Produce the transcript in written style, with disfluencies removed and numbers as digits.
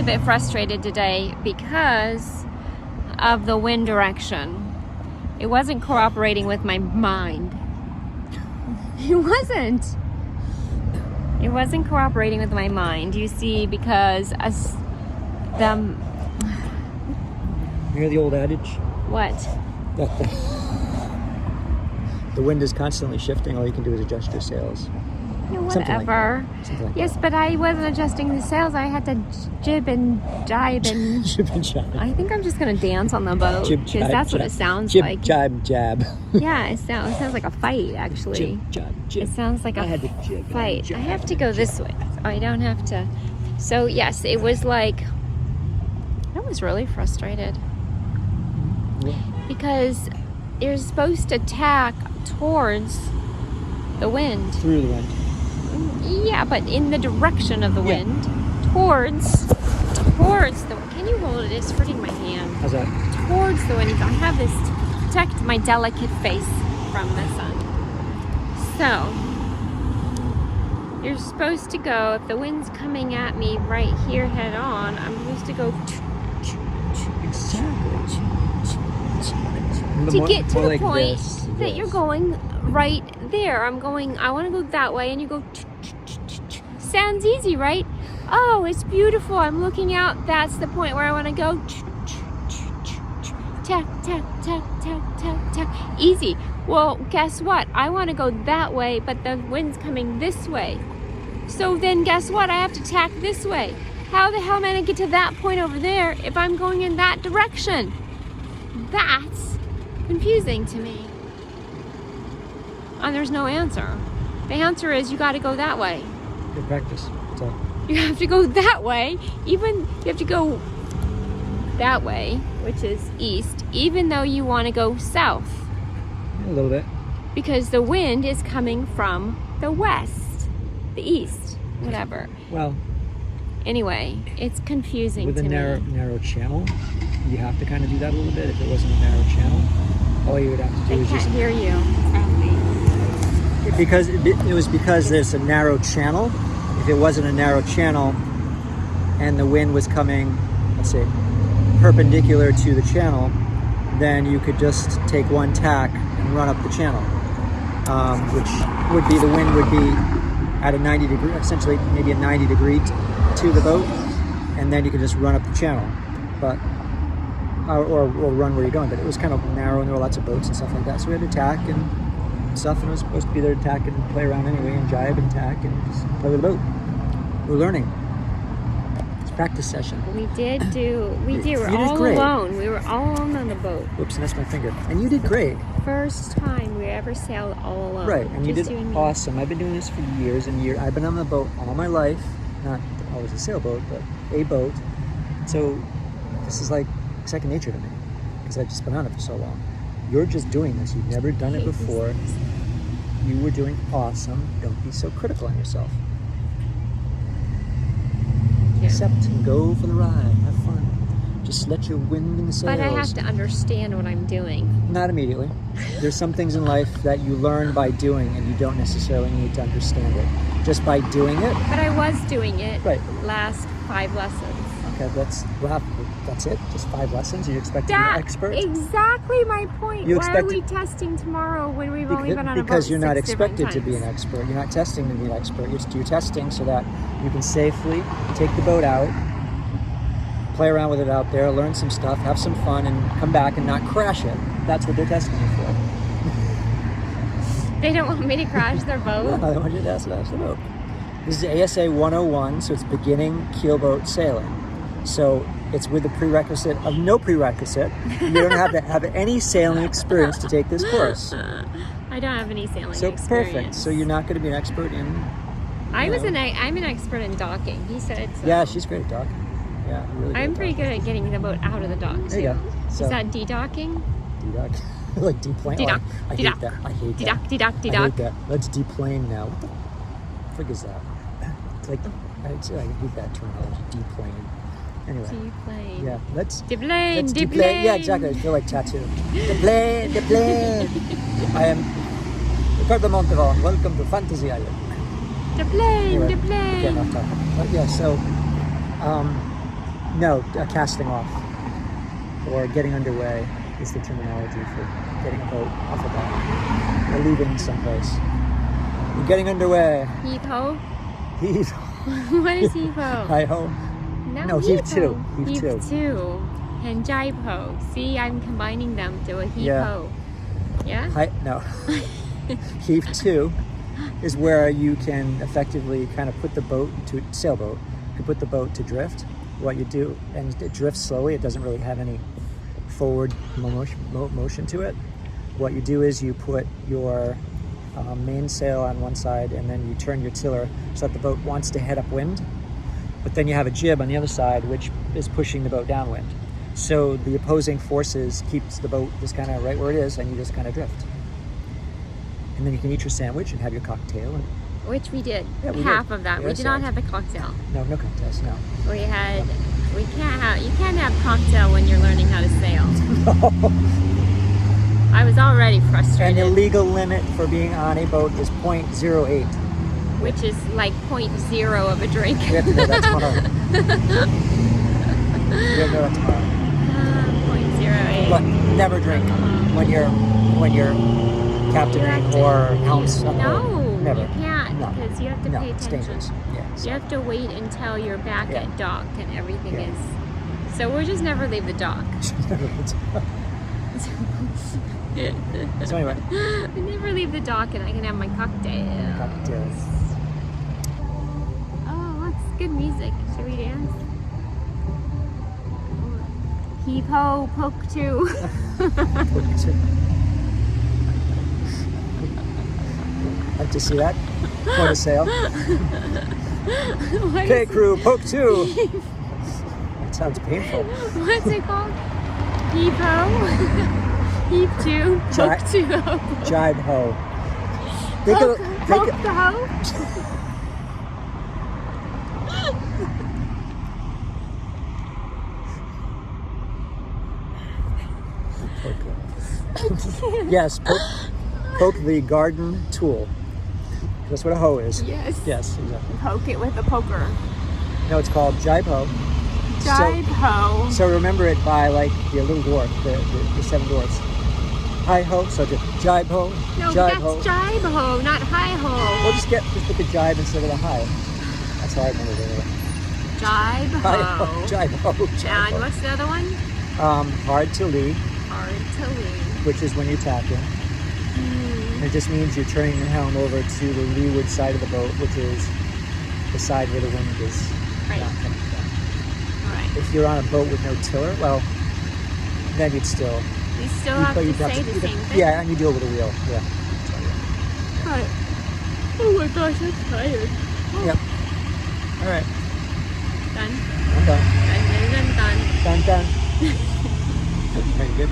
a bit frustrated today because of the wind direction. It wasn't cooperating with my mind. It wasn't. It wasn't cooperating with my mind, you see, because You hear the old adage? What? That the wind is constantly shifting. All you can do is adjust your sails. Yeah, whatever. Something like yes, but I wasn't adjusting the sails. I had to jib and jibe and... Jib and jibe. I think I'm just going to dance on the boat. Because that's what it sounds jib, like. Jibe, jab. Yeah, it sounds like a fight, actually. Jib, jibe, jib. It sounds like a fight. I have to go this way. I don't have to... So, yes, it was like... I was really frustrated. Yeah. Because you're supposed to tack towards the wind. Through the wind. Yeah, but in the direction of the wind. Towards the... Can you hold it? It's hurting my hand. How's that? Towards the wind. I have this to protect my delicate face from the sun. So, you're supposed to go, if the wind's coming at me right here head on, I'm supposed to go... to get to the point that you're going right there. I want to go that way, and you go... Sounds easy, right? Oh, it's beautiful. I'm looking out. That's the point where I want to go. Tack, tack, tack, tack, tack, tack. Easy. Well, guess what? I want to go that way, but the wind's coming this way. So then guess what? I have to tack this way. How the hell am I going to get to that point over there if I'm going in that direction? That's confusing to me. And there's no answer. The answer is you got to go that way. Good practice. That's all. You have to go that way. You have to go that way, which is east, even though you want to go south. A little bit. Because the wind is coming from the west, the east, whatever. Well, anyway, it's confusing with to a me. narrow channel, you have to kind of do that a little bit. If it wasn't a narrow channel, all you would have to do I is can't just... hear you, probably. Because it was because there's a narrow channel. If it wasn't a narrow channel and the wind was coming, let's say, perpendicular to the channel, then you could just take one tack and run up the channel, which would be, the wind would be at a 90 degree, essentially maybe a 90 degree to the boat, and then you could just run up the channel, but or run where you're going. But it was kind of narrow, and there were lots of boats and stuff like that, so we had to tack and stuff, and it was supposed to be there to tack and play around anyway, and jibe and tack and just play with the boat. We're learning. It's a practice session. We did. We're all great. alone. We were all alone on the boat. Whoops, and that's my finger. And you did great. First time we ever sailed all alone. Right, and you Just did you and me. awesome. I've been doing this for years and years. I've been on the boat all my life. Not always a sailboat, but a boat. So this is like second nature to me, because I've just been on it for so long. You're just doing this. You've never done it before. You were doing awesome. Don't be so critical on yourself. Yeah. Accept and go for the ride. Have fun. Just let your wind in the sails. But I have to understand what I'm doing. Not immediately. There's some things in life that you learn by doing, and you don't necessarily need to understand it. Just by doing it. But I was doing it Right. last 5 lessons. Okay, that's it? Just 5 lessons? Are you expecting an expert? Exactly my point. You Why are we testing tomorrow when we've only been on a boat Because you're not 6 different expected to be an times? expert. You're not testing to be an expert. You're testing so that you can safely take the boat out, play around with it out there, learn some stuff, have some fun, and come back and not crash it. That's what they're testing you for. They don't want me to crash their boat? No, I want you to crash the boat. This is ASA 101, so it's beginning keelboat sailing. So it's with the prerequisite of no prerequisite. You don't have to have any sailing experience to take this course. I don't have any sailing So experience. perfect. So you're not going to be an expert in... I'm an expert in docking. He said so. Yeah, she's great at docking. Yeah, really good I'm at pretty docking. good at getting the boat out of the dock, too. There you go. So, Is that de-docking? de-dock. Like deplane. De-dock. Oh, I hate De-dock. that. I hate De-dock, that. de-dock, I de-dock. hate that. Let's deplane now. What the frig is that? It's like, I hate that terminology, deplane. Anyway. Deplane. Yeah, let's Deplane, deplane. deplane. Yeah, exactly. I feel like tattoo. Deplane. I am Ricardo Monteval. Welcome to Fantasy Island. Deplane, Anyway, deplane. okay, enough talking. But yeah, so No, casting off or getting underway is the terminology for getting a boat off a dock or leaving someplace. You're getting underway. Heave ho? Heave. What is heave ho? Hi ho. No, heave two. Heave Heave two. two. And jibe ho. See, I'm combining them to a heave Yeah. ho. Yeah? Hi, no. Heave two is where you can effectively kind of put the boat to sailboat. You put the boat to drift. What you do, and it drifts slowly. It doesn't really have any forward motion to it. What you do is you put your mainsail on one side, and then you turn your tiller so that the boat wants to head upwind. But then you have a jib on the other side, which is pushing the boat downwind. So the opposing forces keeps the boat just kind of right where it is, and you just kind of drift. And then you can eat your sandwich and have your cocktail. And, Which we did. Yeah, we Half did. of that. We Yes, did not yes. have a cocktail. no cocktails, no. We had. You can't have cocktail when you're learning how to sail. I was already And frustrated. the legal limit for being on a boat is 0.08. Which is like 0.0 of a drink. We have to know that tomorrow. We have to know that tomorrow. 0.08. But never drink when you're captaining or helms on the boat. No, Never. you can't No. because you have to No, pay it's attention. dangerous. Yeah. You have to wait until you're back Yeah. at dock and everything Yeah. is. So we'll just never leave the dock. So anyway, We never leave the dock and I can have my cocktail. cocktails. Oh, that's good music. Should we dance? Heave ho, poke two. Like to see that? Go to sail. What Okay, is- crew, poke two. That sounds painful. What's it called? Heave ho. Heave two, poke Ji- two. Jibe ho. Think of, Poke think, the hoe. yes, poke the garden tool. That's what a hoe is. Yes. Yes, exactly. Poke it with a poker. No, it's called jibe ho. Jibe ho. So remember it by like the little dwarf, the seven dwarfs. Hi ho, so just jibe ho, No, jibe that's ho. jibe ho, not hi ho. Well, just put the jibe instead of the hi. That's how I remember it anyway. Jibe Hi ho, ho. jibe ho, jibe And ho. what's the other one? Hard to lee, Hard to lean. which is when you're tacking. And it just means you're turning the helm over to the leeward side of the boat, which is the side where the wind is Right. not coming from. All right. If you're on a boat with no tiller, well, then you'd still. You still have to you'd say the you'd same thing. Yeah, and you do it with a wheel. Yeah. Right. Oh my gosh, I'm tired. Yep. All right. Done. I'm done. Done. Done. Done. Very good.